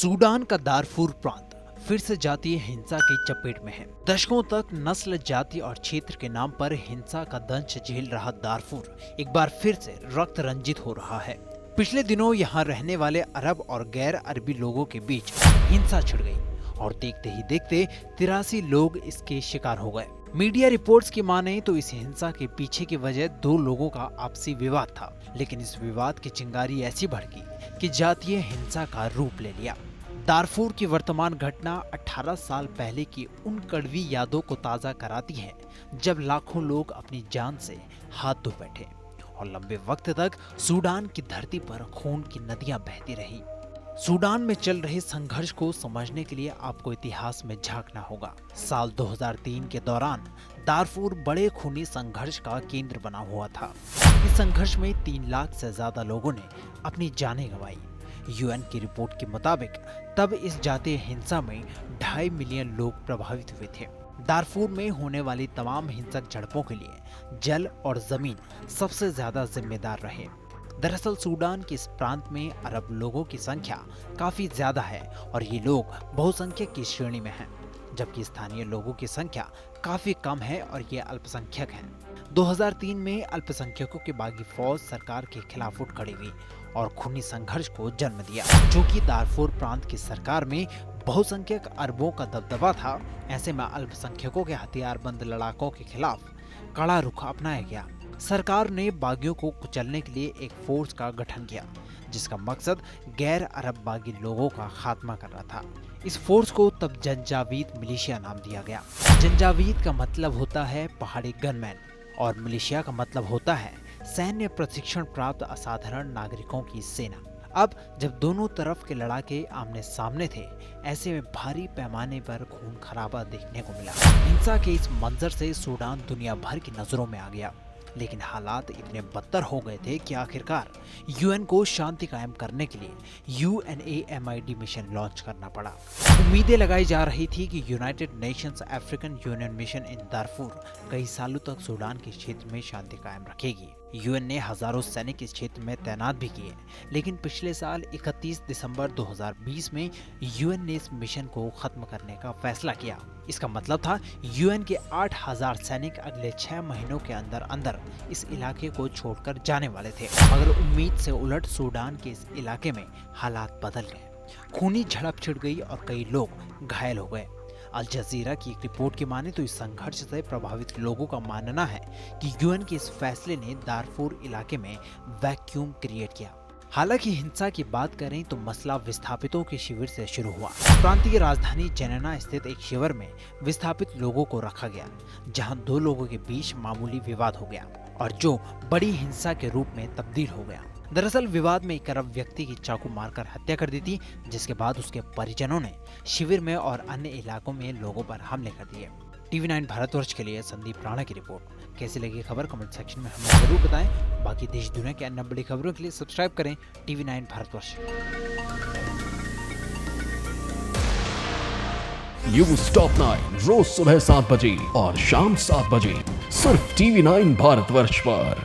Sudan का दारफूर प्रांत फिर से जातीय हिंसा की चपेट में है। दशकों तक नस्ल, जाति और क्षेत्र के नाम पर हिंसा का दंश झेल रहा दारफूर एक बार फिर से रक्त रंजित हो रहा है। पिछले दिनों यहाँ रहने वाले अरब और गैर अरबी लोगों के बीच हिंसा छिड़ गई और देखते ही देखते 83 लोग इसके शिकार हो गए। मीडिया रिपोर्ट्स की माने तो इस हिंसा के पीछे की वजह 2 लोगों का आपसी विवाद था, लेकिन इस विवाद की चिंगारी ऐसी भड़की कि जातीय हिंसा का रूप ले लिया। दारफूर की वर्तमान घटना 18 साल पहले की उन कड़वी यादों को ताजा कराती है जब लाखों लोग अपनी जान से हाथ धो बैठे और लंबे वक्त तक सूडान की धरती पर खून की नदियां बहती रही। सूडान में चल रहे संघर्ष को समझने के लिए आपको इतिहास में झांकना होगा। साल 2003 के दौरान दारफूर बड़े खूनी संघर्ष का केंद्र बना हुआ था। इस संघर्ष में 3 लाख से ज्यादा लोगों ने अपनी जानें गंवाई। यूएन की रिपोर्ट के मुताबिक तब इस जातीय हिंसा में 2.5 मिलियन लोग प्रभावित हुए थे। दारफूर में होने वाली तमाम हिंसक झड़पों के लिए जल और जमीन सबसे ज्यादा जिम्मेदार रहे। दरअसल सूडान के इस प्रांत में अरब लोगों की संख्या काफी ज्यादा है और ये लोग बहुसंख्यक की श्रेणी में हैं, जबकि स्थानीय लोगों की संख्या काफी कम है और ये अल्पसंख्यक हैं। 2003 में अल्पसंख्यकों की बागी फौज सरकार के खिलाफ उठ खड़ी हुई और खूनी संघर्ष को जन्म दिया। चूंकि दारफूर प्रांत की सरकार में बहुसंख्यक अरबों का दबदबा था, ऐसे में अल्पसंख्यकों के हथियारबंद लड़ाकों के खिलाफ कड़ा रुख अपनाया गया। सरकार ने बागियों को कुचलने के लिए एक फोर्स का गठन किया, जिसका मकसद गैर अरब बागी लोगों का खात्मा करना था। इस फोर्स को तब जंजावीद मिलिशिया नाम दिया गया। जंजावीद का मतलब होता है पहाड़ी गनमैन और मिलिशिया का मतलब होता है सैन्य प्रशिक्षण प्राप्त असाधारण नागरिकों की सेना। अब जब दोनों तरफ के लड़ाके आमने सामने थे, ऐसे में भारी पैमाने पर खून खराबा देखने को मिला। हिंसा के इस मंजर से सूडान दुनिया भर की नजरों में आ गया, लेकिन हालात इतने बदतर हो गए थे कि आखिरकार यूएन को शांति कायम करने के लिए UNAMID मिशन लॉन्च करना पड़ा। उम्मीदें लगाई जा रही थी कि United Nations African Union mission in Darfur कई सालों तक सूडान के क्षेत्र में शांति कायम रखेगी। यूएन ने हजारों सैनिक इस क्षेत्र में तैनात भी किए, लेकिन पिछले साल 31 दिसंबर 2020 में यूएन ने इस मिशन को खत्म करने का फैसला किया। इसका मतलब था यूएन के 8000 सैनिक अगले 6 महीनों के अंदर अंदर इस इलाके को छोड़कर जाने वाले थे। मगर उम्मीद से उलट सूडान के इस इलाके में हालात बदल गए। खूनी झड़प छिड़ गई और कई लोग घायल हो गए। अल जजीरा की एक रिपोर्ट की माने तो इस संघर्ष से प्रभावित लोगों का मानना है कि यूएन के इस फैसले ने दारफूर इलाके में वैक्यूम क्रिएट किया। हालांकि हिंसा की बात करें तो मसला विस्थापितों के शिविर से शुरू हुआ। प्रांतीय राजधानी जेनेना स्थित एक शिविर में विस्थापित लोगों को रखा गया, जहां 2 लोगों के बीच मामूली विवाद हो गया और जो बड़ी हिंसा के रूप में तब्दील हो गया। दरअसल विवाद में एक अरब व्यक्ति की चाकू मारकर हत्या कर दी थी, जिसके बाद उसके परिजनों ने शिविर में और अन्य इलाकों में लोगों पर हमले कर दिए। TV9 भारतवर्ष के लिए संदीप राणा की रिपोर्ट। कैसी लगी खबर कमेंट सेक्शन में हमें जरूर बताएं। बाकी देश दुनिया के अन्य बड़ी खबरों के लिए सब्सक्राइब करें TV9 भारतवर्ष। न्यूज टॉप 9 रोज सुबह 7 बजे और शाम 7 बजे सिर्फ TV9 भारतवर्ष पर।